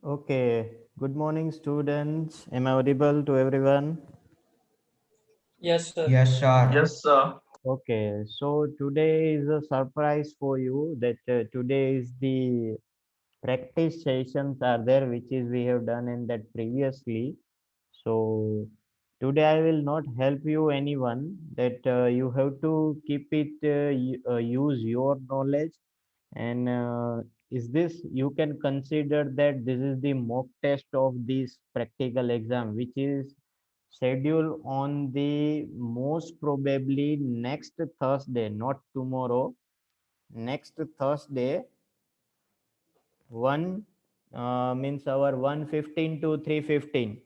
Okay, good morning, students. Am I audible to everyone? Yes, sir. Yes, sir. Yes, sir. Okay, so today is a surprise for you that today is the practice sessions are there, which is we have done in that previously. So today I will not help you anyone that you have to keep it, use your knowledge and is this you can consider that this is the mock test of this practical exam which is scheduled on the most probably next Thursday, not tomorrow, next Thursday. One means our 1:15 to 3:15,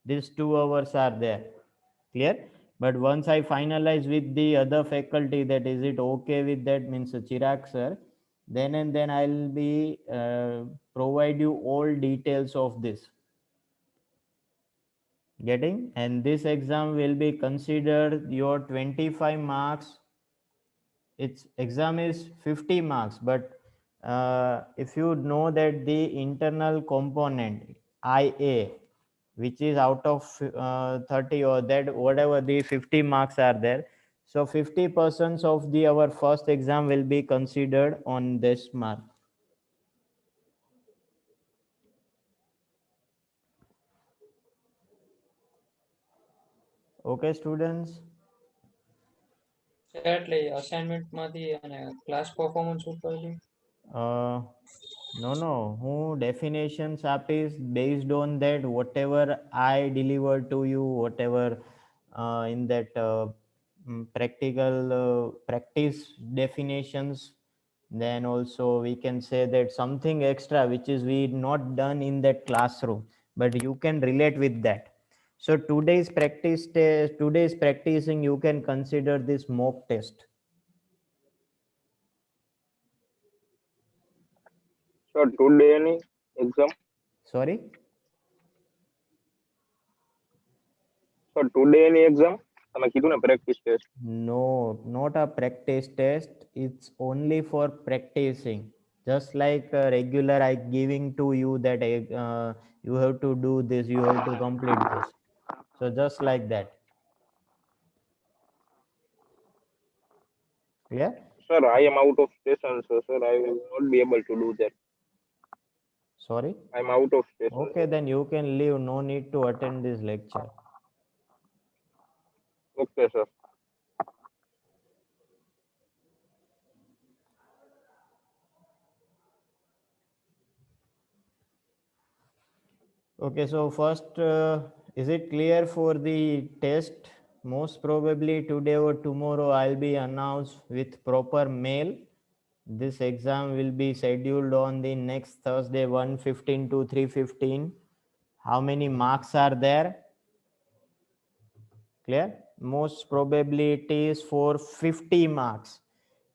these 2 hours are there. Clear? But once I finalize with the other faculty that is it okay with that, means Chirag sir, then and then I'll be provide you all details of this. Getting? And this exam will be considered your 25 marks. Its exam is 50 marks, but if you know that the internal component IA, which is out of 30 or that whatever the 50 marks are there, so 50% of the our first exam will be considered on this mark. Okay, students. એટલે અસાઇનમેન્ટમાંથી અને class performance ઉપરથી uh, no, no, હું definitions આપીશ based on that whatever I deliver to you, whatever in that practical practice definitions. Then also we can say that something extra which is we not done in that classroom, but you can relate with that. So today's practice test, today's practicing, you can consider this mock test. So today any exam? Sorry. So today any exam? તમે કીધું ને practice test. No, not a practice test. It's only for practicing. Just like regular, I giving to you that you have to do this, you have to complete this. So just like that. Clear? Sir, I am out of station, so sir, I will not be able to do that. Sorry. I am out of station. Okay, then you can leave. No need to attend this lecture. Okay, sir. Okay, so first, is it clear for the test? Most probably today or tomorrow I'll be announced with proper mail. This exam will be scheduled on the next Thursday 1:15 to 3:15. How many marks are there? Clear? Most probably it is for 50 marks.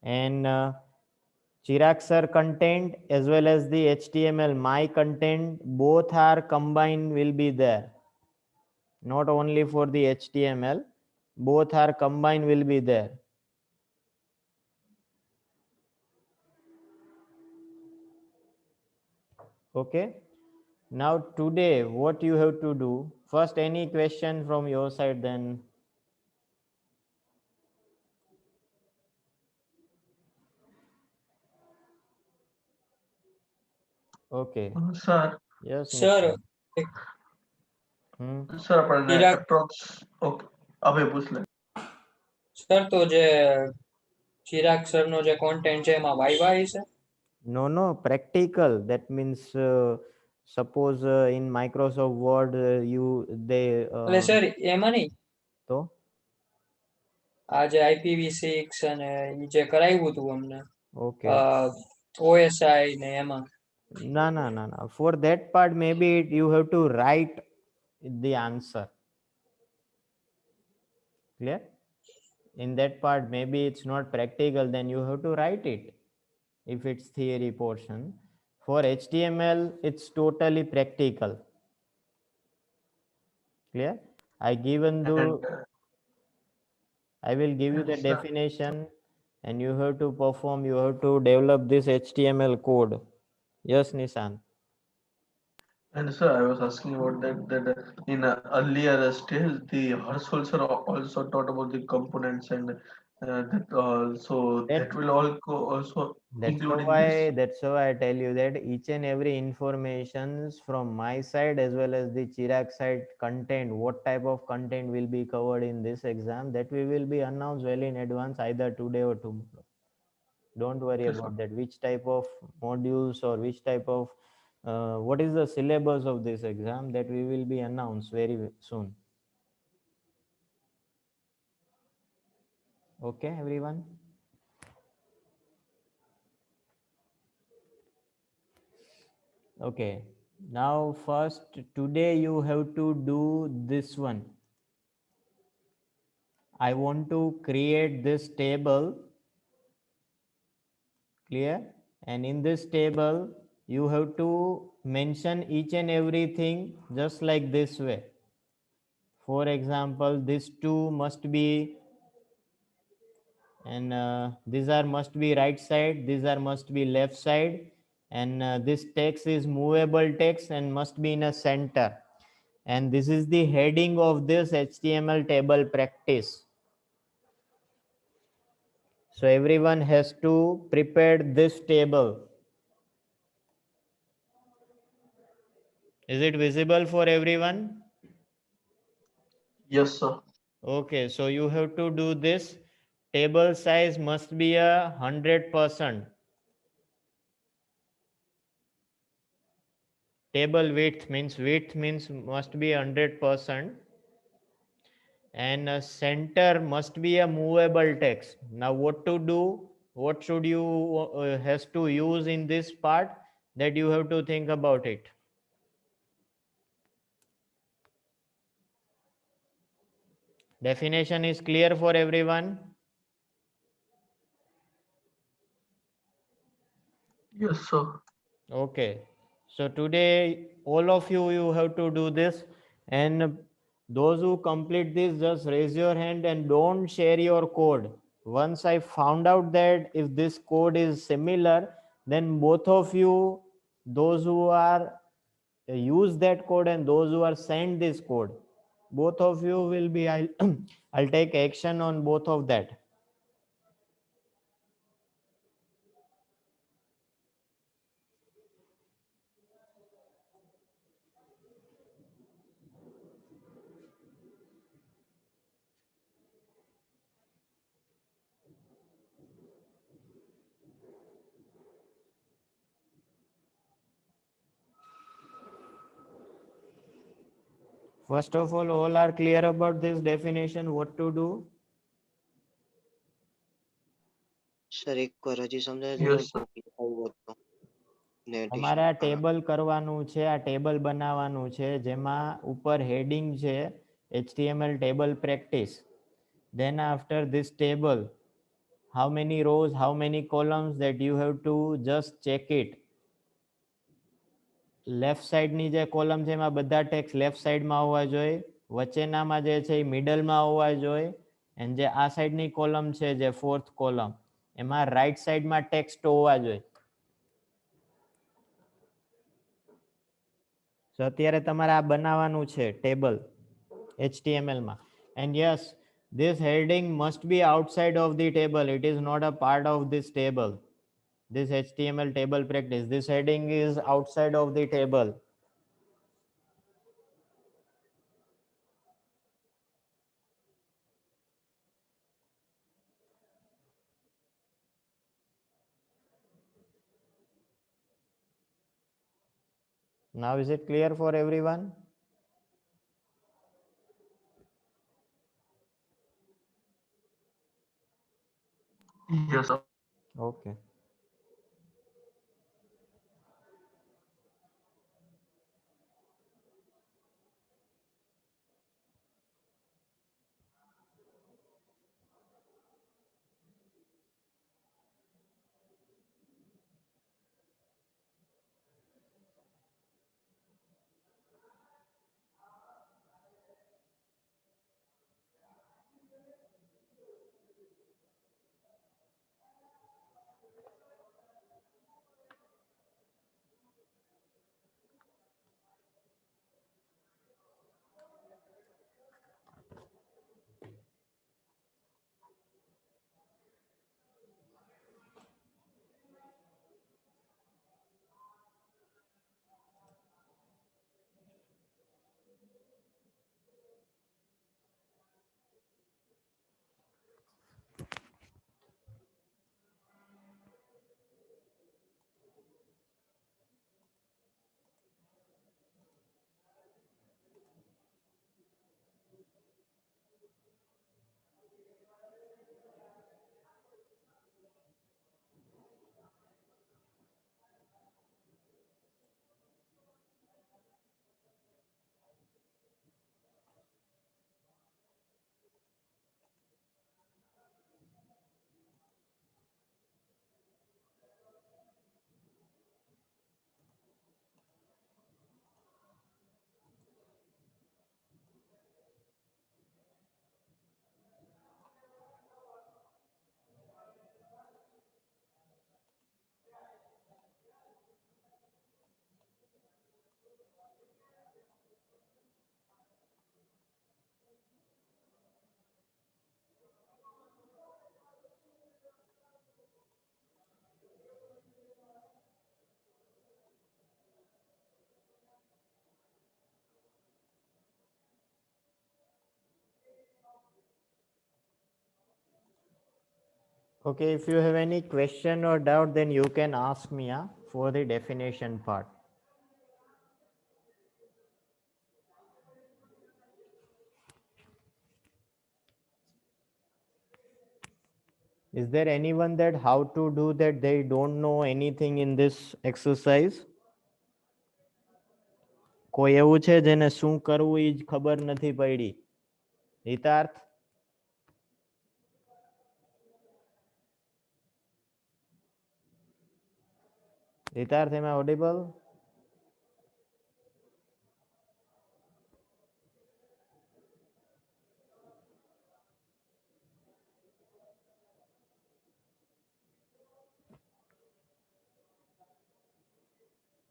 And Chirag sir content as well as the HTML my content both are combined will be there. Not only for the HTML, both are combined will be there. Okay. Now today what you have to do, first any question from your side, then okay. Sir, Yes, sir Nishan. Hmm. sir, આપણને Chirag approx okay. હવે પૂછ લે. Sir તો જે ચિરાગ સરનો જે content છે એમાં viva છે No, no, practical. That means suppose in Microsoft Word you they એટલે સર એમાં નહીં તો આ જે IPv6 અને ઈ જે કરાવ્યું હતું અમને okay. OSI ને એમાં No, no, no, no. For that part, maybe you have to write the answer. Clear? In that part, maybe it's not practical, then you have to write it if it's theory portion. For HTML, it's totally practical. Clear? I will give you the definition and you have to perform, you have to develop this HTML code. Yes, Nishan. And sir, I was asking about that in a earlier stage, the Harshal sir also taught about the components and that so That that will all also That's include so in this. why that's so I tell you that each and every informations from my side as well as the Chirag side content, what type of content will be covered in this exam, that we will be announced well in advance either today or tomorrow. Don't worry Okay, sir. about that. Which type of modules or which type of what is the syllabus of this exam, that we will be announced very soon. Okay, everyone. Okay. Now first today you have to do this one. I want to create this table, clear? And in this table, you have to mention each and everything just like this way. For example, this two must be, and these are must be right side, these are must be left side, and this text is movable text and must be in a center. And this is the heading of this HTML table practice. So everyone has to prepare this table. Is it visible for everyone? Yes, sir. Okay, so you have to do this. Table size must be 100%. Table width means must be 100%. And center must be a movable text. Now what to do? What should you has to use in this part, that you have to think about it. Definition is clear for everyone? Yes, sir. Okay. So today all of you have to do this, and those who complete this, just raise your hand and don't share your code. Once I found out that if this code is similar, then both of you, those who are use that code and those who are sent this code, both of you will be I'll take action on both of that. First of all are clear about this definition, what to do? Sir એકવાર હજી સમજાવી દેજો Yes, તો sir. આવ્યો હતો net અમારે issue આ table કરવાનું છે, આ ટેબલ બનાવવાનું છે જેમાં ઉપર હેડિંગ છે HTML table practice. Then after this table, how many rows, how many columns, that you have to just check it. Left સાઈડની જે કોલમ છે એમાં બધા ટેક્સ લેફ્ટ સાઈડમાં હોવા જોઈએ, વચ્ચેનામાં જે છે એ મિડલમાં હોવા જોઈએ, એન્ડ જે આ સાઈડની કોલમ છે જે ફોર્થ કોલમ, એમાં રાઈટ સાઈડમાં ટેક્સ્ટ હોવા જોઈએ. So અત્યારે તમારે આ બનાવવાનું છે ટેબલ HTML માં. And yes, this heading must be outside of the table. It is not a part of this table. This HTML table practice, this heading is outside of the table. Now is it clear for everyone? Yes, sir. Okay. Okay, if you have any question or doubt, then you can ask me for the definition part. Is there anyone that how to do that they don't know anything in this exercise? કોઈ એવું છે જેને શું કરવું એ જ ખબર નથી પડી? હિતાર્થ? હિતાર્થ, am I audible?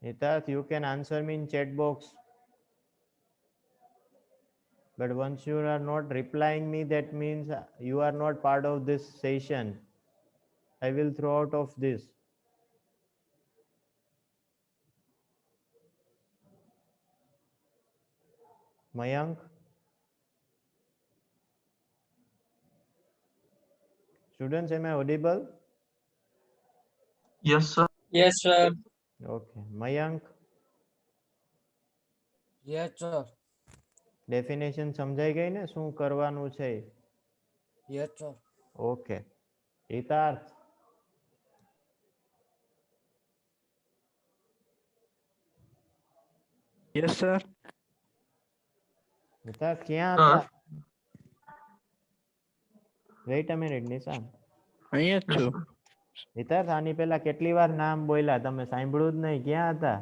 Hitarth, you can answer me in chat box. But once you are not replying me, that means you are not part of this session. I will throw out of this. Mayank? Students, am I audible? Yes, sir. Yes, sir. Okay. Mayank, Yes, sir. definition સમજાઈ ગઈ ને શું કરવાનું છે? Yes, sir. Okay. હિતાર્થ? Yes, sir. હિતાર્થ ક્યાં હા. હતા? Weight a minute નિશાન. અહીંયા જ છું. હિતાર્થ, આની પહેલા કેટલી વાર નામ બોલ્યા? તમે સાંભળ્યું જ નહીં. ક્યાં હતા?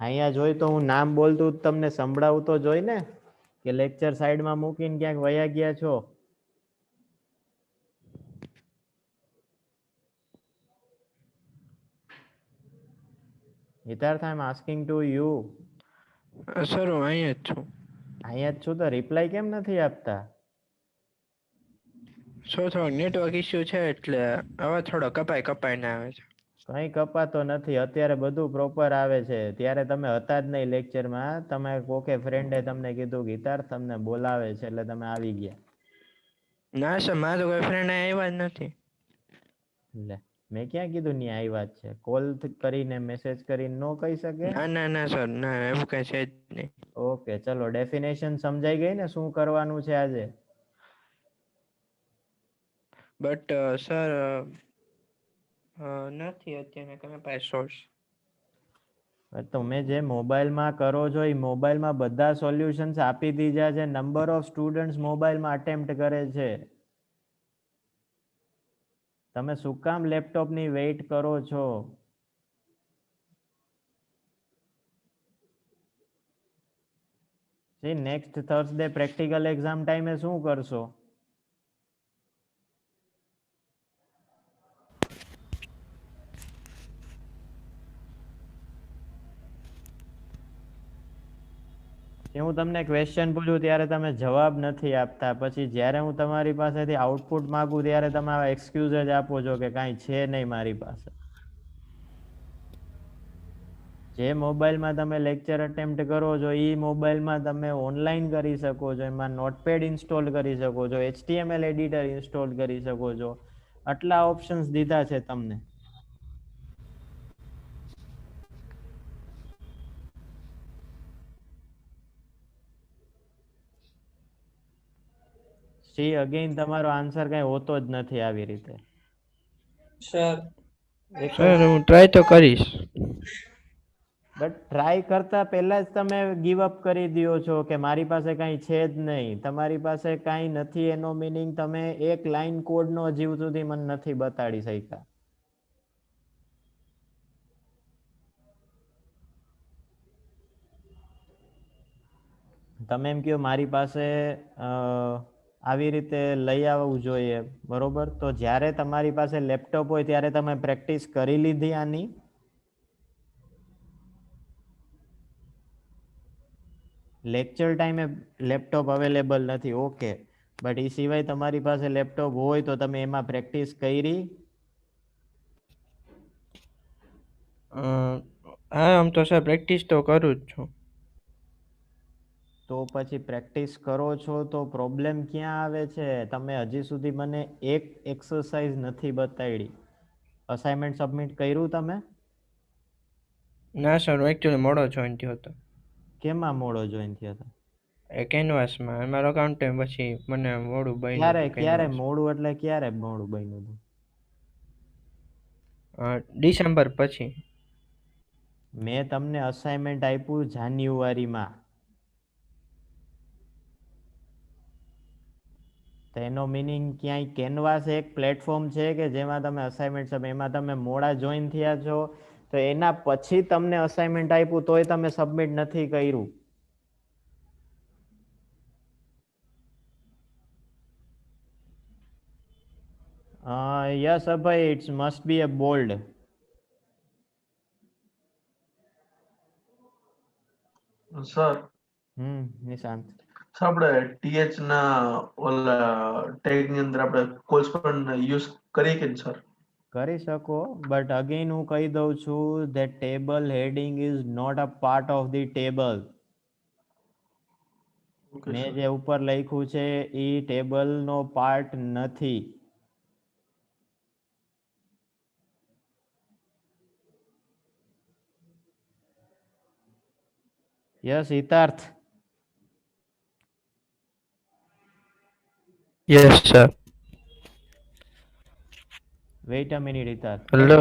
અહીંયા જોઈ તો હું નામ બોલતું તમને સંભળાવું તો જોઈ ને કે લેક્ચર સાઈડમાં મૂકીને ક્યાંક વયા ગયા છો? હિતાર્થ, આઈ એમ આસ્કિંગ ટુ યુ. સર હું અહીંયા જ છું. અહીંયા જ છું તો રિપ્લાય કેમ નથી આપતા? થોડોક નેટવર્ક ઇસ્યુ છે એટલે અવાજ થોડો કપાઈને આવે છે. કઈ કપાતો નથી. અત્યારે બધું પ્રોપર આવે છે. ત્યારે તમે હતા જ નહીં લેક્ચરમાં. તમે કોકે ફ્રેન્ડે તમને કીધું કે હિતાર્થ તમને બોલાવે છે એટલે તમે આવી ગયા. ના સર, મારો કોઈ ફ્રેન્ડ આવ્યા જ નથી. લે, મેં ક્યાં કીધું ની આવ્યા જ છે? કોલ કરીને મેસેજ કરીને નો કહી શકે? ના સર, ના એવું કઈ છે જ નહીં. ઓકે, ચલો ડેફિનેશન સમજાઈ ગઈ ને શું કરવાનું છે આજે? બટ સર નથી અત્યારે તમે પાસે સોર્સ. તમે જે મોબાઈલમાં કરો છો એ મોબાઈલમાં બધા સોલ્યુશન્સ આપી દીધા છે. નંબર ઓફ સ્ટુડન્ટ્સ મોબાઈલમાં અટેમ્પ્ટ કરે છે. તમે શું કામ લેપટોપની વેઇટ કરો છો? નેક્સ્ટ થર્સડે પ્રેક્ટિકલ એક્ઝામ ટાઈમે શું કરશો? હું તમને ક્વેશ્ચન પૂછું ત્યારે તમે જવાબ નથી આપતા. પછી જ્યારે હું તમારી પાસેથી આઉટપુટ માંગુ ત્યારે તમે આવા એક્સક્યુઝ જ આપો છો કે કાંઈ છે નહીં મારી પાસે. જે મોબાઈલમાં તમે લેક્ચર અટેમ્પ્ટ કરો છો એ મોબાઈલમાં તમે ઓનલાઈન કરી શકો છો. એમાં નોટપેડ ઇન્સ્ટોલ કરી શકો છો, HTML એડિટર ઇન્સ્ટોલ કરી શકો છો. આટલા ઓપ્શન્સ દીધા છે તમને. સી અગેન તમારો આન્સર કઈ હોતો જ નથી આવી રીતે. સર સર હું ટ્રાય તો કરીશ. બટ ટ્રાય કરતા પહેલા જ તમે ગીવ અપ કરી દો છો કે મારી પાસે કાંઈ છે જ નહીં. તમારી પાસે કાંઈ નથી એનો મિનિંગ તમે એક લાઈન કોડનો હજી સુધી મને નથી બતાડી શક્યા. તમે એમ કહો મારી પાસે આવી રીતે લઈ આવવું જોઈએ, બરોબર? તો જ્યારે તમારી પાસે લેપટોપ હોય ત્યારે તમે પ્રેક્ટિસ કરી લીધી આની? લેક્ચર ટાઈમે લેપટોપ અવેલેબલ નથી, ઓકે. બટ એ સિવાય તમારી પાસે લેપટોપ હોય તો તમે એમાં પ્રેક્ટિસ કરી? હા આમ તો સર પ્રેક્ટિસ તો કરું જ છું. તો પછી પ્રેક્ટિસ કરો છો તો પ્રોબ્લેમ ક્યાં આવે છે? તમે હજી સુધી મને એક એક્સરસાઇઝ નથી બતાડી. અસાઇનમેન્ટ સબમિટ કર્યું તમે? ના સર એકચ્યુઅલી મોડો જોઈન થયો હતો કેમાં મોડો જોઈન થયો હતો? એ કેનવાસમાં અમારો અકાઉન્ટ પછી મને મોડું બન્યું ક્યારે હતું ક્યારે કેનવાસ મોડું એટલે ક્યારે મોડું બન્યું હતું? ડિસેમ્બર પછી. મેં તમને અસાઇનમેન્ટ આપ્યું જાન્યુઆરીમાં. તો એનો મિનિંગ ક્યાંય કેનવાસ એક પ્લેટફોર્મ છે કે જેમાં તમે અસાઇનમેન્ટ એમાં તમે મોડા જોઈન થયા છો, તો એના પછી તમને અસાઇનમેન્ટ આપ્યું તોય તમે સબમિટ નથી કર્યું. Yes Abhay, it's must be a bold. Sir Nishant. Sir આપણે ટીએચ ના ઓલા ટેગ ની અંદર આપણે કોલ્સ પણ યુઝ કરીએ કે સર? કરી શકો, બટ અગેન હું કહી દઉં છું that table heading is not a part of the table. Okay મેં સર. જે ઉપર લખ્યું છે એ ટેબલનો પાર્ટ નથી. Yes Hitarth. Yes sir. Wait a minute Hitarth. Hello.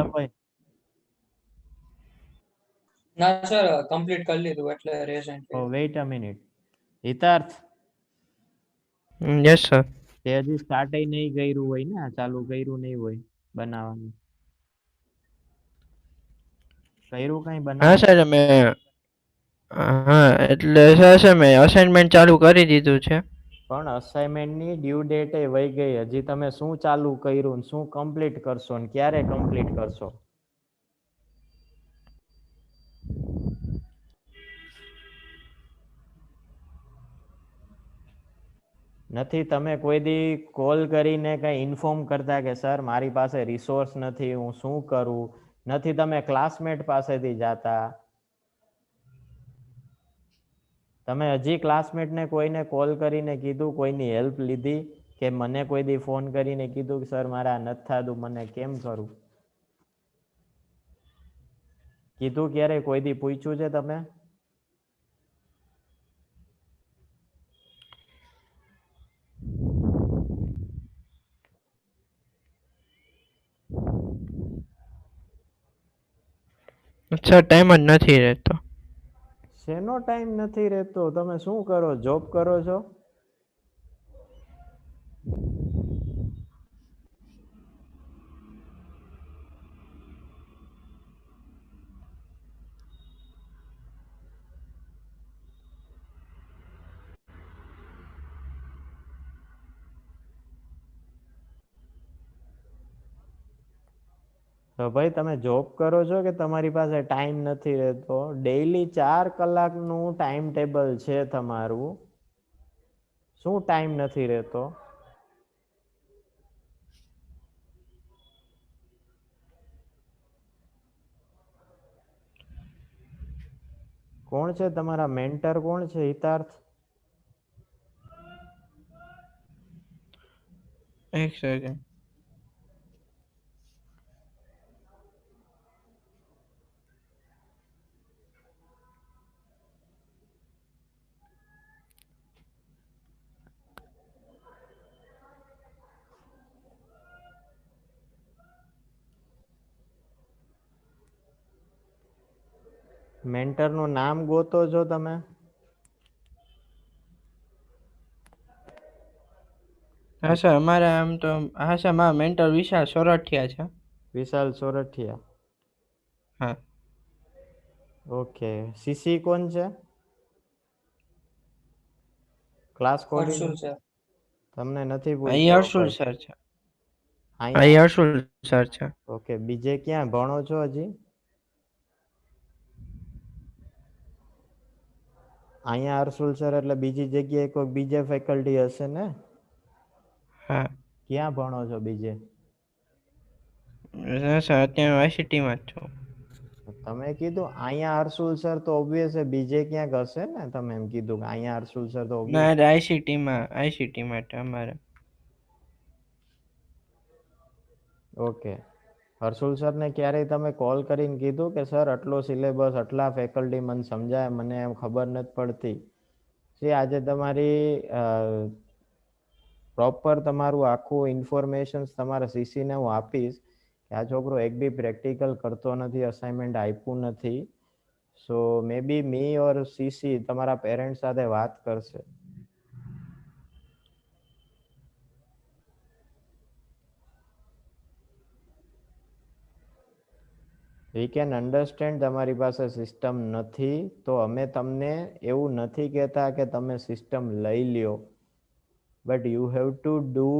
ના સર કમ્પ્લીટ કરી લીધું એટલે રેઝન્ટ. Wait a minute Hitarth, yes sir. તે હજી સ્ટાર્ટ નહીં કર્યું હોય ને, ચાલુ કર્યું નહીં હોય બનાવવાનું? કર્યું કઈ હા બનાવવાનું? સર મેં એટલે સર મેં અસાઇનમેન્ટ ચાલુ કરી દીધું છે. પણ અસાઇનમેન્ટની ડ્યુ ડેટ એ વહી ગઈ. હજી તમે શું ચાલુ કર્યું, શું કમ્પ્લીટ કરશો ને ક્યારે કમ્પ્લીટ કરશો? નથી તમે કોઈ દી કોલ કરીને કંઈ ઇન્ફોર્મ કરતા કે સર મારી પાસે રિસોર્સ નથી, હું શું કરું? નથી તમે ક્લાસમેટ પાસેથી જાતા? તમે હજી ક્લાસમેટને કોઈને કોલ કરીને કીધું, કોઈની હેલ્પ લીધી કે મને કોઈ દી ફોન કરીને કીધું કે સર મારે આ નથી થતું, મને કેમ કરું? કીધું ક્યારે? કોઈ દી પૂછ્યું છે તમે? સર ટાઈમ જ નથી રહેતો. શેનો ટાઈમ નથી રહેતો? તમે શું કરો, જોબ કરો છો? તો ભાઈ તમે જોબ કરો છો કે તમારી પાસે ટાઈમ નથી રહેતો? ડેઈલી 4 કલાકનું ટાઈમ ટેબલ છે તમારું, શું ટાઈમ નથી રહેતો? કોણ છે તમારા મેન્ટર? કોણ છે હિતાર્થ? એક સેકન્ડ. મેન્ટરનું નામ ગોતો છો તમે? હા સર અમારે આમ તો હા સર મારા મેન્ટર વિશાલ સોરઠિયા છે. વિશાલ સોરઠિયા. હા. ઓકે. સીસી કોણ છે? Class Harshul coordinator? સર. તમને નથી એ પૂછ્યો હર્ષુલ ભાઈ. સર છે. એ અહીંયા હર્ષુલ સર છે. ઓકે. બીજે ક્યાં ભણો છો હજી? અહીંયા હર્ષુલ સર એટલે બીજી જગ્યાએ કોઈ બીજા ફેકલ્ટી હશે ને? હા. ક્યાં ભણો છો બીજે? સર અત્યારે આઈસીટીમાં જ છું. તમે કીધું અહીંયા હર્ષુલ સર તો ઓબ્વિયસ બીજે ક્યાંક હશે ને, તમે એમ કીધું કે અહીંયા હર્ષુલ સર તો ના obvious. આઈસીટી માટે અમારે. ઓકે, હર્ષુલ સરને ક્યારેય તમે કોલ કરીને કીધું કે સર આટલો સિલેબસ આટલા ફેકલ્ટી મને સમજાય, મને એમ ખબર નથી પડતી. જે આજે તમારી પ્રોપર તમારું આખું ઇન્ફોર્મેશન તમારા સીસીને હું આપીશ કે આ છોકરો એક બી પ્રેક્ટિકલ કરતો નથી, અસાઇનમેન્ટ આપ્યું નથી. સો મે બી મી ઓર સીસી તમારા પેરેન્ટ્સ સાથે વાત કરશે. વી કેન અન્ડરસ્ટેન્ડ તમારી પાસે સિસ્ટમ નથી તો અમે તમને એવું નથી કહેતા કે તમે સિસ્ટમ લઈ લ્યો, but you have to do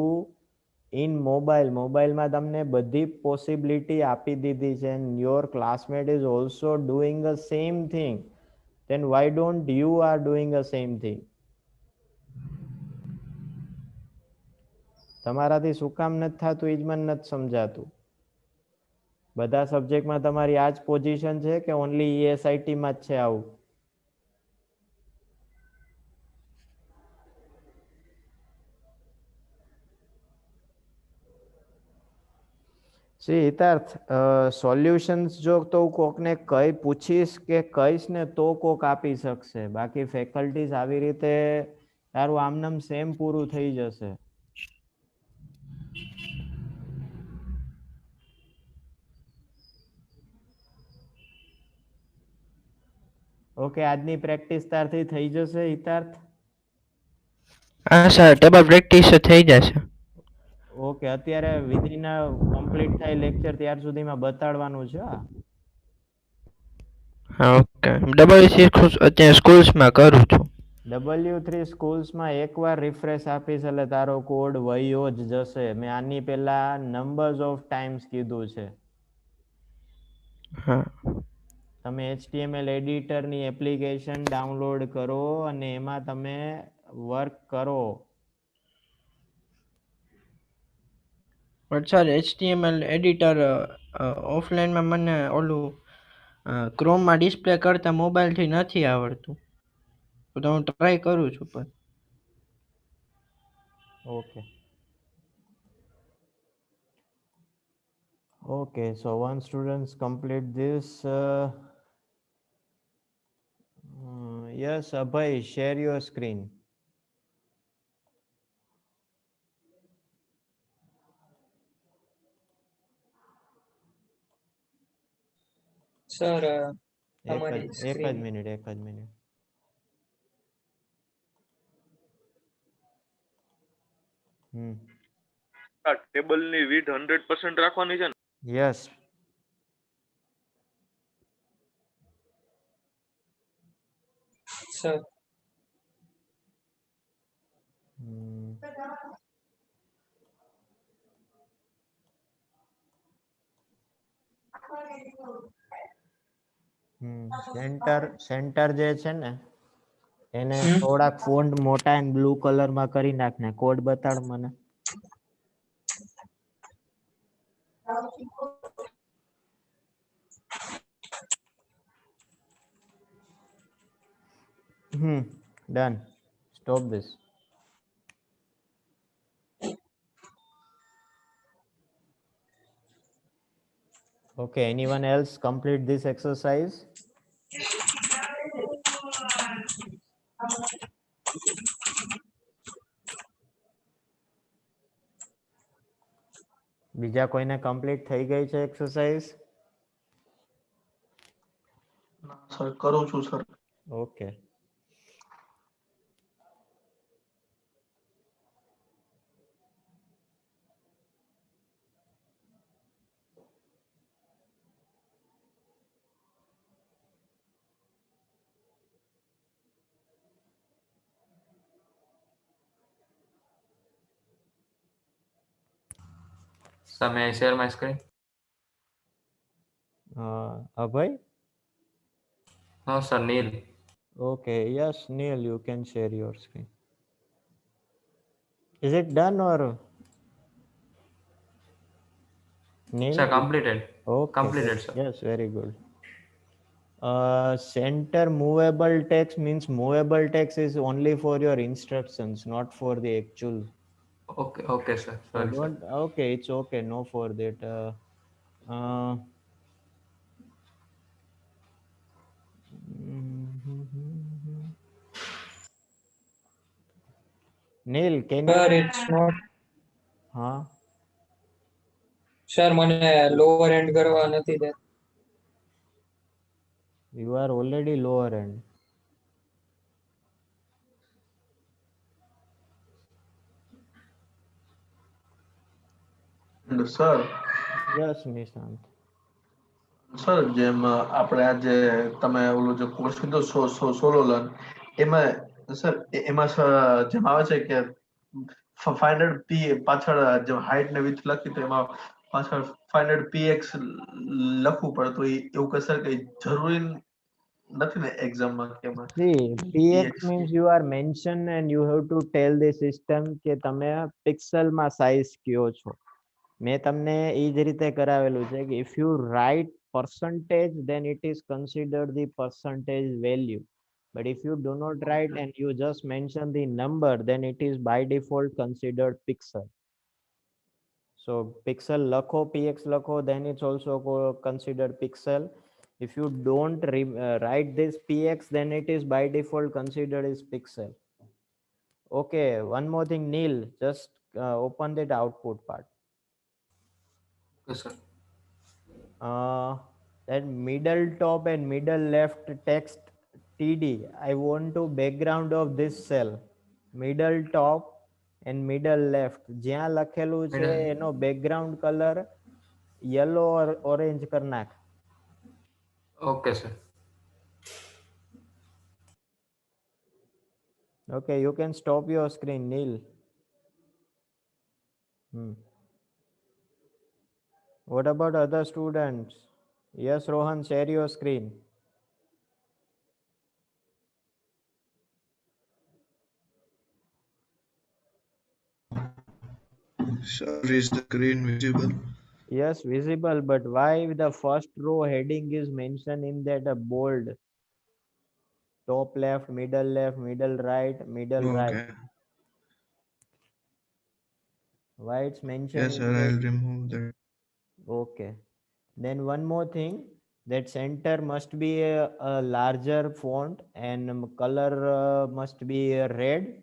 in મોબાઈલમાં તમને બધી પોસિબિલિટી આપી દીધી છે and your classmate is also doing a same thing, then why don't you are doing the same thing? તમારાથી શું કામ નથી થતું એ જ મને નથી સમજાતું. બધા સબ્જેક્ટમાં તમારી આ જ પોઝિશન છે કે ઓનલી ESIT માં જ છે આવું? હિતાર્થ, સોલ્યુશન્સ જો તો કોકને કઈ પૂછીશ કે કહીશ ને તો કોક આપી શકશે, બાકી ફેકલ્ટીઝ આવી રીતે તારું આમનામ સેમ પૂરું થઈ જશે. ઓકે, આજની પ્રેક્ટિસ તારથી થઈ જશે હિતાર્થ? હા સર, ટેબલ પ્રેક્ટિસ થઈ જશે. ઓકે, અત્યારે વિધિન કમ્પ્લીટ થાય લેક્ચર ત્યાર સુધીમાં બતાડવાનું છે. હા ઓકે, અત્યારે સ્કૂલ્સમાં કરું છું. W3 સ્કૂલ્સમાં એકવાર રિફ્રેશ આપીશ એટલે તારો કોડ વયો જ જશે. મેં આની પહેલા નંબર્સ ઓફ ટાઈમ્સ કીધું છે. હા તમે HTML એડિટરની એપ્લિકેશન ડાઉનલોડ કરો અને એમાં તમે વર્ક કરો. પણ સર HTML એડિટર ઓફલાઈનમાં મને ઓલું ક્રોમમાં ડિસ્પ્લે કરતા મોબાઈલથી નથી આવડતું, તો હું ટ્રાય કરું છું પણ. Okay okay, so once students complete this, yes Abhay, share your screen. Sir એક તમારી જ સ્ક્રીન મિનિટ. આ ટેબલની width 100% રાખવાની છે ને? યસ. સર સેન્ટર જે છે ને એને થોડાક ફોન્ટ મોટા એન્ડ બ્લુ કલરમાં કરી નાખ ને કોડ બતાડ મને. Done. Stop this. Okay, anyone else complete this exercise? બીજા કોઈને કમ્પ્લીટ થઈ ગઈ છે એક્સરસાઇઝ? સર કરું છું sir. Okay. Sir, may I share my screen? Abhay? No, sir, Neil. Okay, yes, Neil, you can share your screen. Is it done or? Neil? Sir, completed. Okay. Completed, sir. Yes, very good. Center movable text means movable text is only for your instructions, not for the actual. Okay, sir. So Sorry, sir. don't. Okay, it's okay. No for that. Uh, Neil, can Sir, you? it's not. Huh? Sir મને lower and કરવા નથી દે. You are already lower end. And sir, Yes, Nishant. Sir જેમ આપણે આ જે તમે ઓલું જે કોર્સ કીધો સોલો લર્ન એમાં સર એમાં સર જેમ આવે છે કે 500 પી પાછળ જે હાઈટ ને વિડ્થ લખી તો એમાં પાછળ 500 px લખવું પડે તો એવું કે સર કઈ જરૂરી નથી ને એક્ઝામમાં કે એમાં See, px px means you are mentioned and you have to tell the system કે તમે પિક્સલમાં સાઇઝ કયો છો. મેં તમને એ જ રીતે કરાવેલું છે કે if you write percentage then it is considered the percentage value. But if you do not write and you just mention the number, then it is by default considered pixel. So pixel lakho, px lakho, then it's also considered pixel. If you don't write this px, then it is by default considered as pixel. Okay, one more thing, Neil, just open that output part. Okay, sir. That middle top and middle left text td, I want to background of this cell. Middle top and middle left જ્યાં લખેલું છે Middle. એનો background color yellow or orange કર નાખ. Okay, sir. Okay, you can stop your screen, Neil. What about other students? Yes, Rohan, share your screen. Sir, is the screen visible? Yes, visible, but why the first row heading is mentioned in that bold? Top left, middle right, middle right. Okay. Why it's mentioned Yes, in sir, that? I'll remove that. Okay. Then one more thing, that center must be a larger font and color must be red.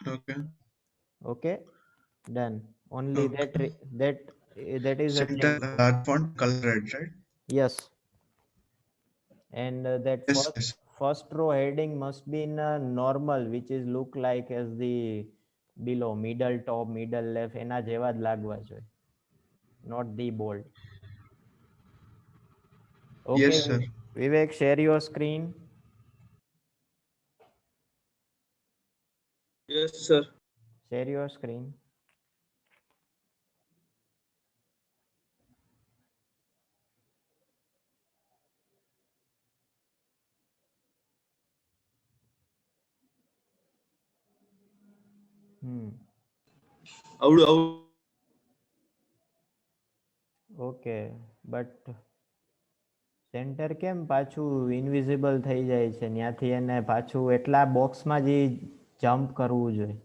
Okay. Okay, done. Only Okay. that is a Center change. large font color red, right? Yes. And that Yes, yes. first row heading must be in a normal, which is look like as the below middle top, middle left, એના જેવા જ લાગવા જોઈએ, not the bold. Okay, Yes, sir. Vivek, share your screen. Yes, sir. Share your screen. Okay, but centre કેમ પાછું invisible થઈ જાય છે ત્યાંથી એને પાછું એટલા બોક્સમાં જ જમ્પ કરવું જોઈએ.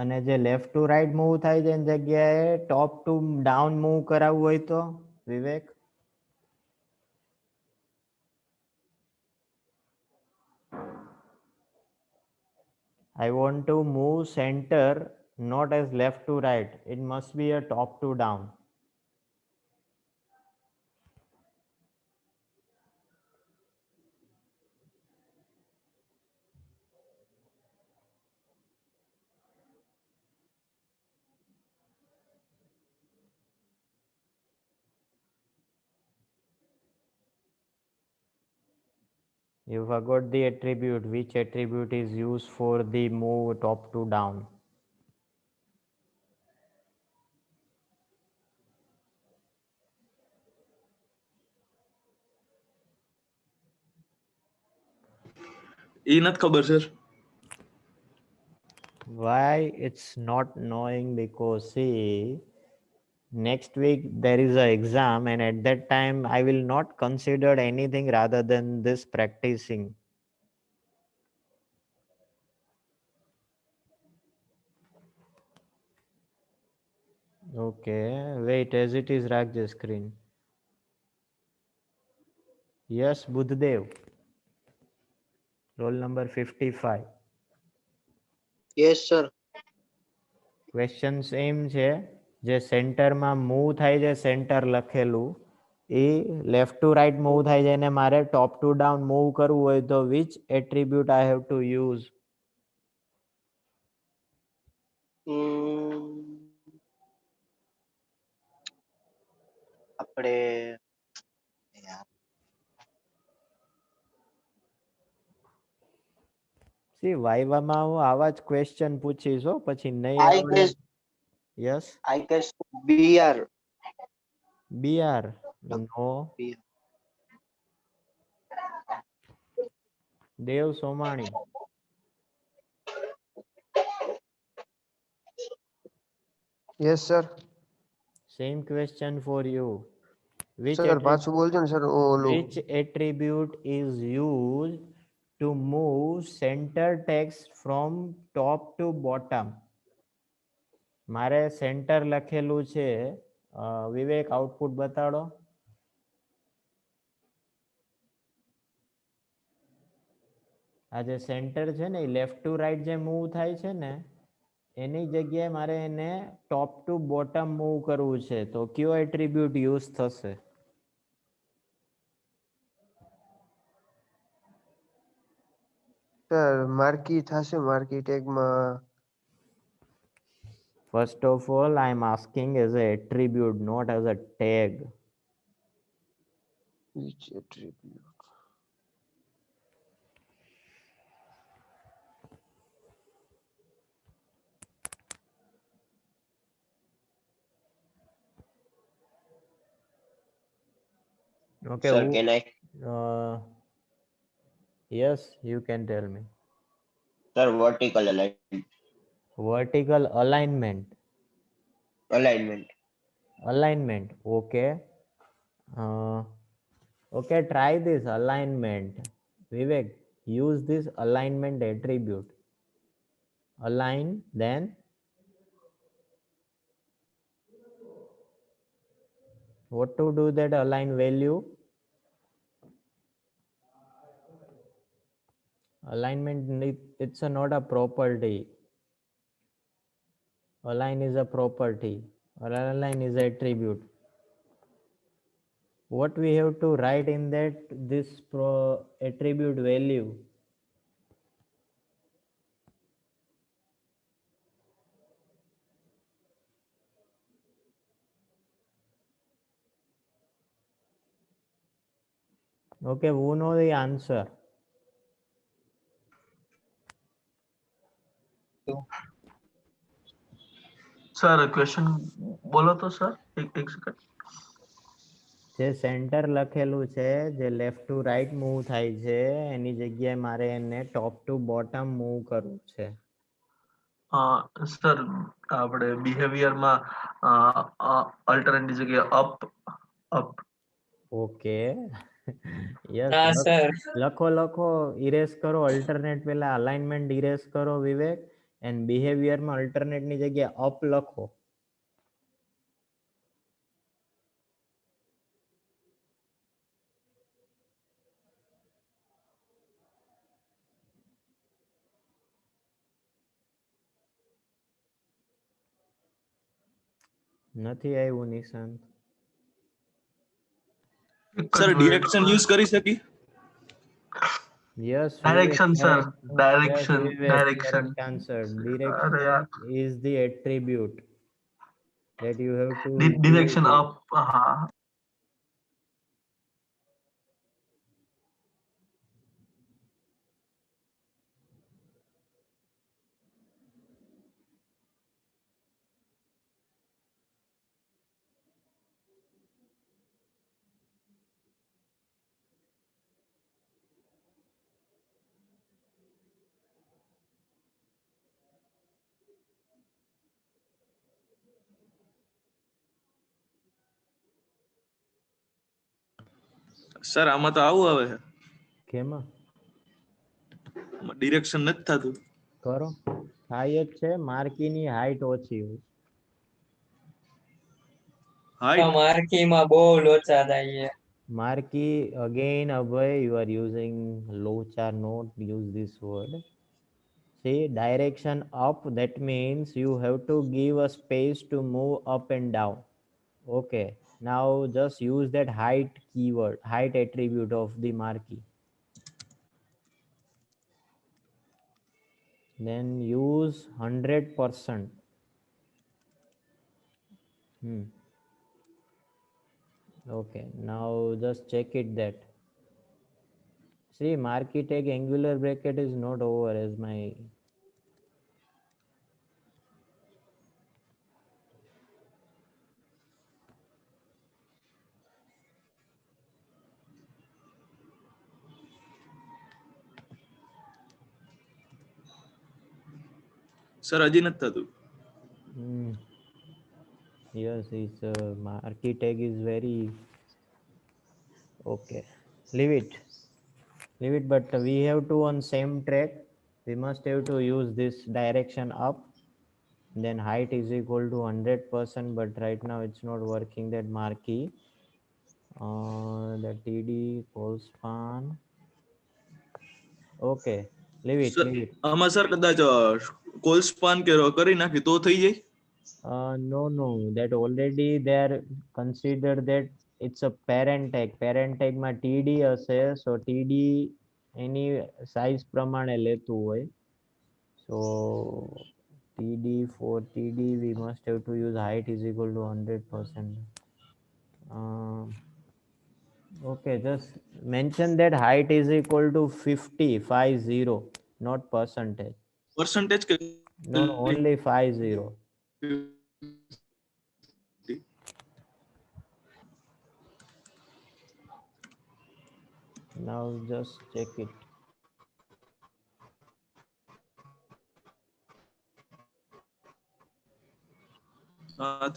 અને જે લેફ્ટ ટુ રાઈટ મૂવ થાય છે એની જગ્યાએ ટોપ ટુ ડાઉન મૂવ કરાવવું હોય તો વિવેક? I want to move center not as left to right. It must be a top to down. You forgot the attribute. Which attribute is used for the move top to down? એ નથી ખબર sir. Why it's not knowing? Because see, next week there is a exam, and at that time I will not consider anything rather than this practicing. Okay, wait, as it is, rack the screen. Yes, Buddhadev. Roll number 55. Yes, sir. Question same છે. જે સેન્ટરમાં move થાય છે, center લખેલું એ left to right move થાય છે, અને મારે ટોપ ટુ ડાઉન મૂવ કરવું હોય તો which attribute I have to use? આપણે યાર, સી વાઈવામાં હું આવા જ ક્વેશ્ચન પૂછીશ હો, પછી નહીં I આવડે. guess yes, I guess BR. BR. No. Dev Somani. Yes sir. Same question for you. Which sir પાછું બોલજો ને સર. ઓલું which attribute is used to move center text from top to bottom? મારે સેન્ટર લખેલું છે. વિવેક આઉટપુટ બતાડો. આ જે સેન્ટર છે ને, એ લેફ્ટ ટુ રાઈટ જે મૂવ થાય છે ને, એની જગ્યાએ મારે એને ટોપ ટુ બોટમ મૂવ કરવું છે, તો કયો એટ્રીબ્યુટ યુઝ થશે? સર માર્કી થશે. માર્કી ટેગમાં First of all, I am asking as a attribute, not as a tag. which attribute? Okay. Sir, can I? Yes, you can tell me. Sir, vertical alignment. Vertical alignment. Alignment. Alignment. Okay. Okay, try this alignment. Vivek, use this alignment attribute. Align, then what to do that align value? Alignment, it's not a property. Align is a property, or align is an attribute. What we have to write in that this attribute value? Okay, who know the answer? Sir question બોલો તો sir. એક second. જે centre લખેલું છે, જે left to right move થાય છે, એની જગ્યાએ મારે એને ટોપ ટુ બોટમ મૂવ કરવું છે. સર આપણે બિહેવિયરમાં અલ્ટરનેટની જગ્યાએ અપ. ઓકે. યસ, ના સર, લખો ઇરેઝ કરો. અલ્ટરનેટ પહેલા અલાઇનમેન્ટ ઇરેઝ કરો વિવેક, એન્ડ બિહેવિયરમાં અલ્ટરનેટની જગ્યાએ અપ લખો. નથી આવ્યું નિશાંત. સર ડિરેક્શન યુઝ કરી શકી? Yes, Direction, Vivek, sir. correct. Direction, Yes, Vivek, direction. correct answer. अरे Direction यार. is the attribute that you have to Direction use. up. हाँ. સર આમાં તો આવું આવે છે, કેમાં ડિરેક્શન નથી થતું. કરો થાય જ છે, માર્કીની હાઈટ ઓછી હોય. હાઈટ માર્કીમાં બહુ લોચા થાય છે. Marquee, again, Abhay, you are using locha, not use this word. See, direction up, that means you have to give a space to move up and down. Okay, now just use that height keyword, height attribute of the marquee. Then use 100%. Okay, now just check it that. See, marquee tag angular bracket is not over as my. Sir હજી નથી થતું. Yes, it's marquee tag is very okay. Leave it. But we have to on same track. We must have to use this direction up. Then height is equal to 100%. But right now it's not working. That marquee. The TD call span. Okay. Leave it. આમાં sir કદાચ call span કે કરી નાખી તો થઈ જાય. No, that already they are considered that it's a parent tag. Parent tag માં TD હશે, so TD any size પ્રમાણે લેતું હોય. So TD, for TD we must have to use height is equal to 100%. Okay, just mention that height is equal to 50, not percentage. Percentage કે No, only 50. Now just check it.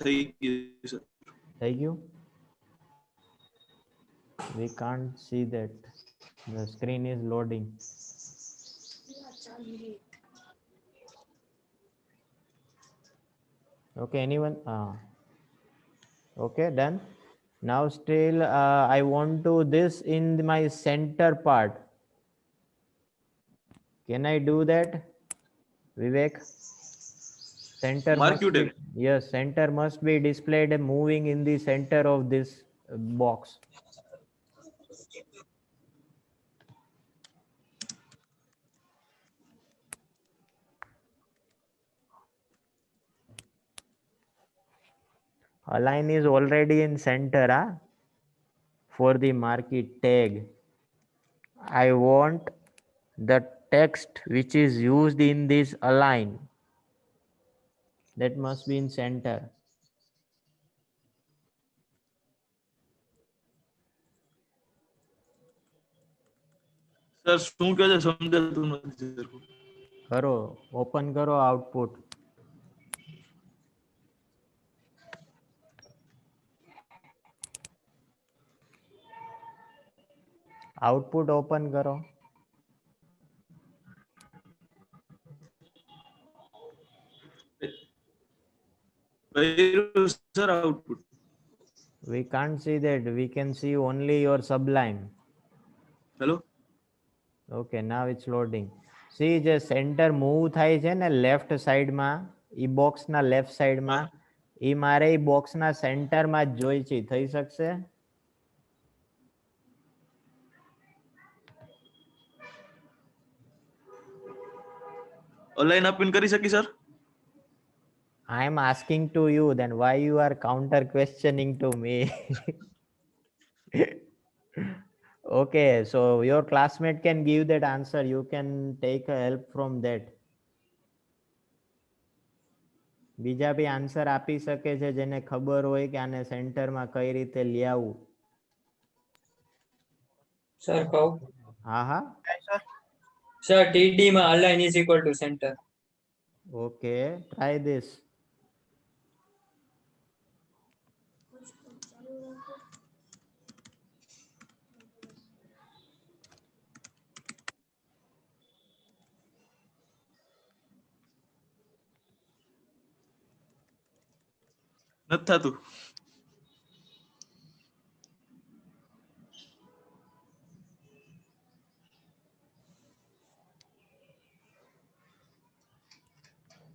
થઈ ગયું sir. થઈ ગયું? We can't see that. The screen is loading. Okay, anyone? Okay, done. Now still I want to this in my center part. Can I do that, Vivek? Center must Marquee be, tag. yes, center must be displayed moving in the center of this box. Align is already in center for the marquee tag. I want the text which is used in this align, that must be in center. Sir શું કહે છે સમજાતું નથી sir. करो, open करो output. Output open करो. Sir output. We can't see that. We can see only your sublime. Hello. Okay, now it's loading. See, જે center move થાય છે ને લેફ્ટ સાઈડમાં, ઈ બોક્સના લેફ્ટ સાઈડમાં, ઈ મારે ઈ બોક્સના સેન્ટરમાં જ જોઈ છે. થઈ શકશે? અલાઈન આપીને કરી શકી sir? I am asking to you, then why you are counter questioning to me? Okay, so your classmate can give that answer. You can take a help from that. બીજા બી આન્સર આપી શકે છે જેને ખબર હોય કે આને સેન્ટરમાં કઈ રીતે લિયાવું. સર કહું? હા. સર TD માં align is equal to center. Okay, try this. નથી થતું.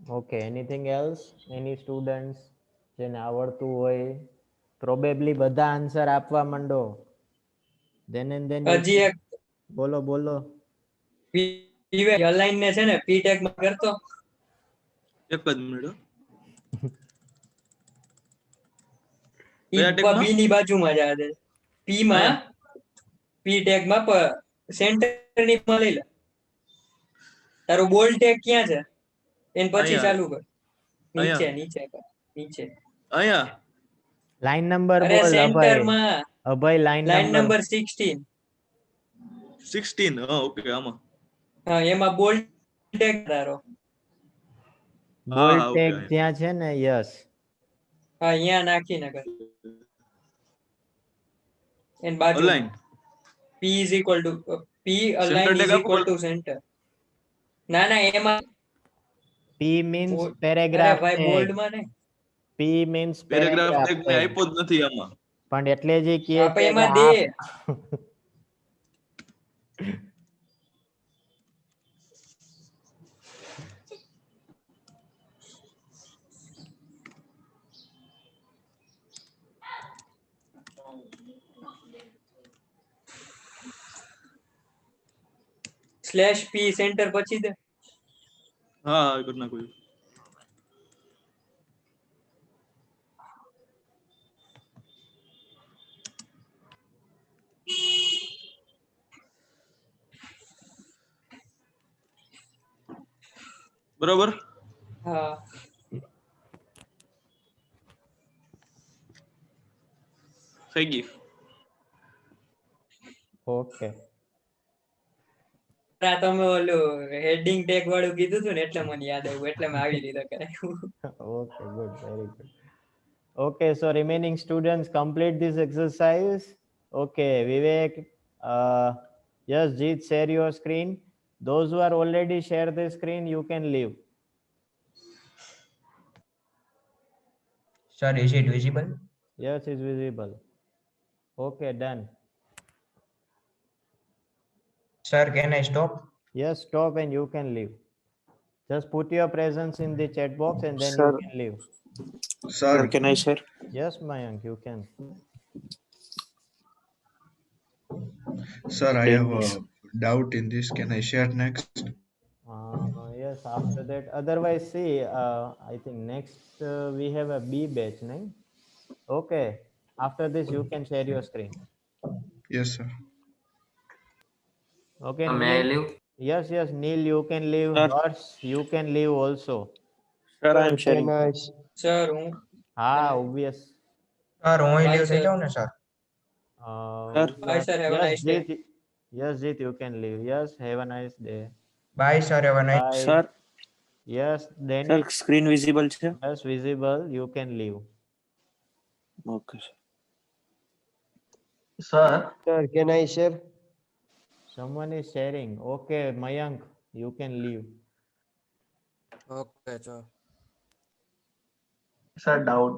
Okay, anything else? Any students જેને આવડતું હોય પ્રોબેબલી બધા આન્સર આપવા માંડો. Then and then you હજી એક બોલો બોલો. અલાઈન ને છે ને પી ટેગ માં કરતો. એક જ મિનિટ હો. કયા ઈ tag માં? બી ની બાજુમાં જ આવે પી માં અહીંયા? પી ટેગ માં સેન્ટર ની માં લઈ લે. તારું બોલ્ડ ટેગ ક્યાં છે એને પછી અહીંયા. ચાલુ કર. નીચે અહીંયા. નીચે કર નીચે. અહીંયા લાઈન નંબર અરે બોલ સેન્ટર અભય. માં અભય લાઈન લાઈન નંબર નંબર 16. 16. હા ઓકે આમાં. હા એમાં બોલ્ડ ટેગ તારો. બોલ્ડ હા, ટેગ okay. ત્યાં છે ને યસ. હા અહીંયા નાખીને કર. એન બાજુ Align. p is equal to p Center align tag is આપવું equal to center. ના ના એમાં P means બોલ- અરે પેરેગ્રાફ ભાઈ ટેગ. બોલ્ડ માં નહીં. P means paragraph paragraph tag મેં ટેગ. આપ્યો જ નથી આમાં. પણ એટલે જ કહે આપણે છે કે એમાં દે. સ્લેશ p સેન્ટર પછી દે. હા હા કરી નાખું. બરોબર. હા થઈ ગઈ. ઓકે. આ તમે ઓલું હેડિંગ ટેગ વાળું કીધું હતું ને એટલે મને યાદ આવ્યું એટલે મેં આવી રીતે કરાયું. Okay, good, very good. Okay, so remaining students complete this exercise. Okay, Vivek, yes, Jeet, share your screen. Those who are already share the screen, you can leave. Sir, is it visible? Yes, it's visible. Okay, done. Sir, can I stop? Yes, stop and you can leave. Just put your presence in the chat box and then Sir. you can leave. Sir, can I share? Yes, Mayank, you can. Sir, I have a doubt in this. Can I share next? Yes, after that. Otherwise, see, I think next we have a B batch, no? Okay. After this, you can share your screen. Yes, sir. Okay. May I Neil? leave? Yes, yes. Neil, you can leave. Sir. Hers, you can leave also. Sir, I am sharing. Sir હું Ah, obvious. Sir, હું Bye, leave થઈ sir. જાઉં ને sir? Sir. Bye, sir. Have a yes, nice day. Jeet, yes, Jeet, you can leave. Yes, have a nice day. Bye sir, have a nice. Bye. Sir, Yes, then sir, screen visible છે? yes, visible. You can leave. Okay, sir. Sir Sir, can I share? Someone is sharing. Okay, Mayank, you can leave. Okay ચો. Sir doubt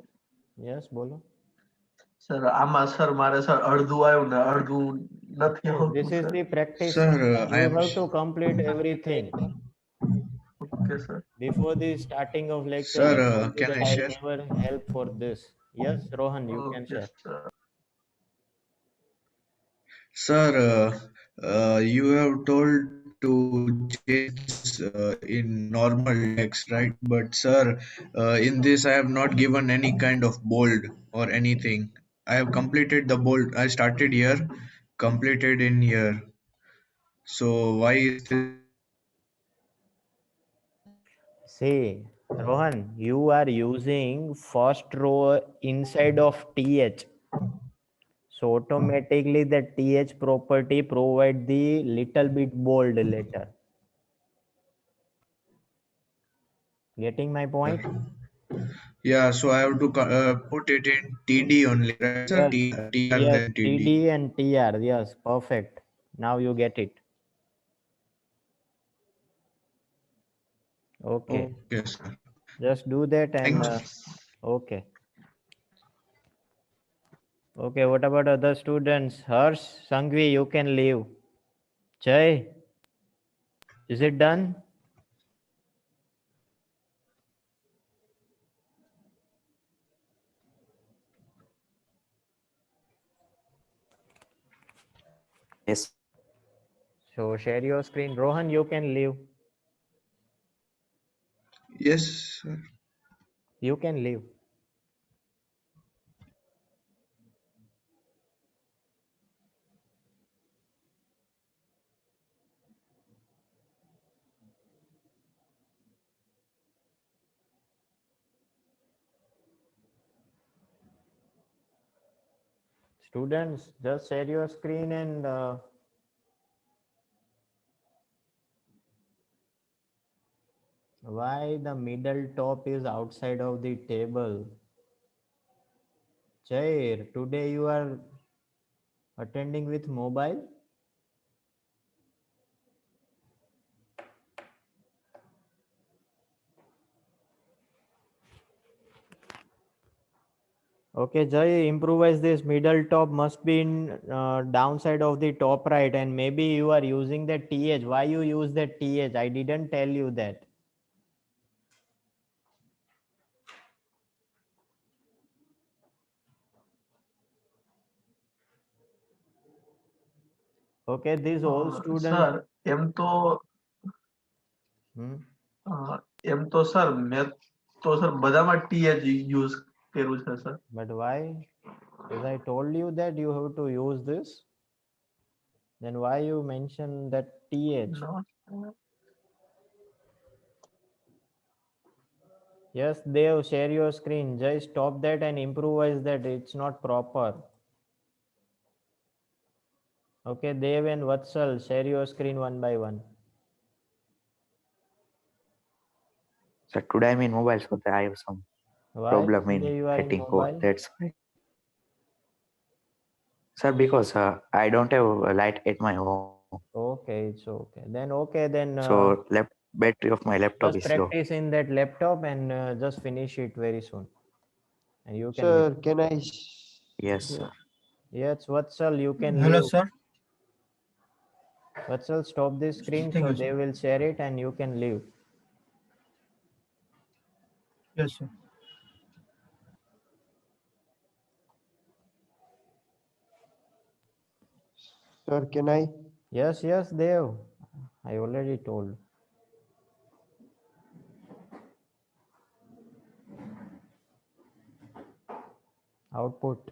Yes, bolo. Sir આમાં sir મારે sir અડધું આવ્યું ને અડધું નથી This આવતું is sir. the practice. Sir, You I am. have to complete everything okay sir. before the starting of lecture. Sir, I told you can that I I'll share? never help for this. Yes, Rohan, you can okay share. Sir. Sir, you have told to change in normal text, right? But sir, in this I have not given any kind of bold or anything. I have completed the bold. I started here, completed in here. So why is this? See, Rohan, you are using first row inside of TH. So automatically the TH property provide the little bit bold letter. Getting my point? Yeah, so I have to put it in TD only, right? Sir, Yes, TR yes, then TD. TD and TR. Yes, perfect. Now you get it. Okay, Okay, sir. just do that and Thanks. okay. Okay, what about other students? Harsh, Sangvi, you can leave. Jay, is it done? Yes. So share your screen. Rohan, you can leave. Yes, sir. You can leave. Students, just share your screen and why the middle top is outside of the table? Jay, today you are attending with mobile? Okay, Jay, improvise this middle top must be in downside of the top right, and maybe you are using the TH. Why you use that TH? I didn't tell you that. Okay, these all students. Sir એમ તો sir મેં તો sir બધામાં TH use કર્યું છે sir. But why? As I told you that you have to use this, then why you mention that TH? No. Yes, Dev, share your screen. Just stop that and improvise that. It's not proper. Okay, Dev and Vatsal, share your screen one by one. So today I'm in mobile, so I have some Why problem in today you are in getting code. mobile? That's why. Sir, because I don't have a light at my home. Okay, it's okay. Then So battery of my laptop just is low. practice in that laptop and just finish it very soon. And you can. Sir, can I? Yes, sir. Yes, Vatsal, you can. Hello, leave. sir. Vatsal, stop this screen Thank so you, they sir. will share it and you can leave. Yes, sir. Sir, can I? Yes, Dev. I already told. Output.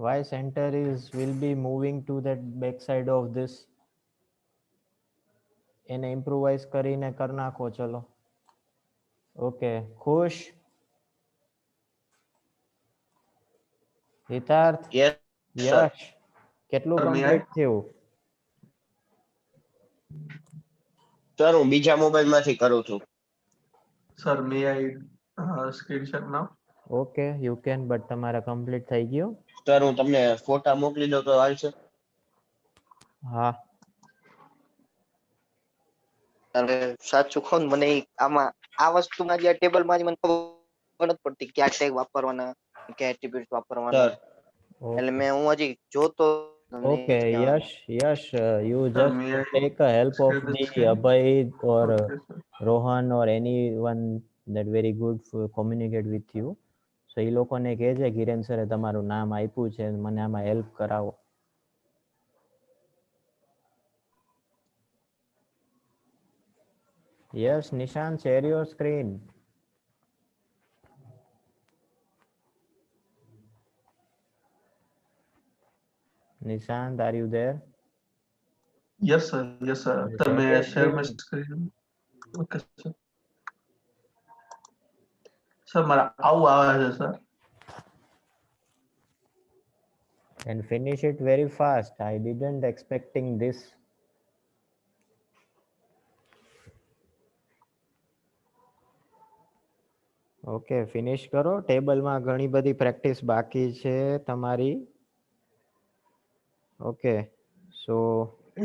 Why center will be moving to that back side of this? એને improvise કરીને કર નાખો ચલો. Okay, ખુશ. હિતાર્થ. Yes, યશ. કેટલું Sir, may I? Complete થયું? Sir હું બીજા મોબાઈલ માંથી કરું છું. Sir, may I screenshot now? Okay, you can, but તમારા કમ્પ્લીટ થઈ ગયું? સર હું તમને ફોટા મોકલી દઉં તો હાલશે? હા. અરે સાચું કહું ને મને આમાં આ વસ્તુમાં જે ટેબલમાં મને ખબર નથી પડતી કયા ટેગ વાપરવાના કયા એટ્રીબ્યુટ્સ વાપરવાના એટલે મેં હું હજી જોતો Okay, Yash, you Sir, just may I take a help of share the the screen? Abhay or Okay, sir. Rohan or anyone that very good for communicate with you. So એ લોકોને કહેજે કિરણ સરે તમારું નામ આપ્યું છે મને આમાં હેલ્પ કરાવો. Yes, Nishan, share your screen. Nishant, are you there? Yes, sir. Sir, Share may I your share my screen. screen? Okay, sir. Sir, મારા આવું આવે છે, sir. And finish it very fast. I didn't expecting this. Okay finish કરો. ટેબલમાં ઘણી બધી practice બાકી છે તમારી. Okay so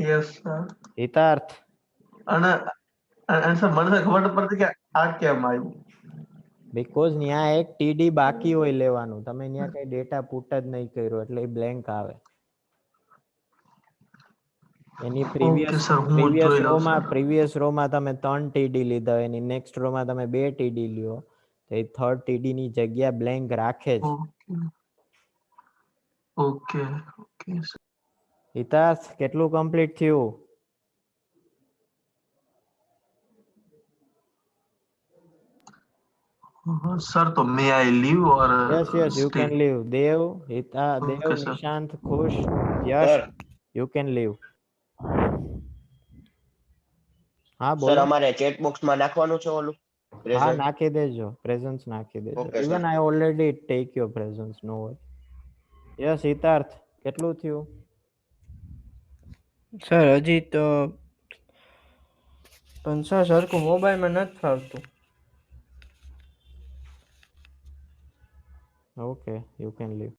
Yes, sir. હિતાર્થ. અને sir મને ખબર નથી પડતી કે આ કેમ આવ્યું. બીકોઝ ત્યાં એક ટીડી બાકી હોય લેવાનું, તમે ત્યાં કઈ ડેટા પુટ જ નહીં કર્યો એટલે એ બ્લેન્ક આવે. એની પ્રીવિયસ રોમાં તમે 3 ટીડી લીધા હોય, એની નેક્સ્ટ રોમાં તમે 2 ટીડી લ્યો, તો એ થર્ડ ટીડી ની જગ્યા બ્લેન્ક રાખે જ. ઓકે ઓકે હિતાર્થ કેટલું કમ્પ્લીટ થયું? સર તો may I leave or yes yes you can leave. Dev, Dev, Okay, sir. Nishant, Khush, Yash, you can leave. હા સર બોલો. અમારે ચેટ બોક્સમાં નાખવાનું છે ઓલું હા present? નાખી દેજો, પ્રેઝન્સ નાખી દેજો. Okay, sir. Even I already take your presence, no worry. Yes Hitarth કેટલું થયું? સર હજી તો પણ સર સરખું મોબાઈલમાં નથી ફાવતું. Okay you can leave.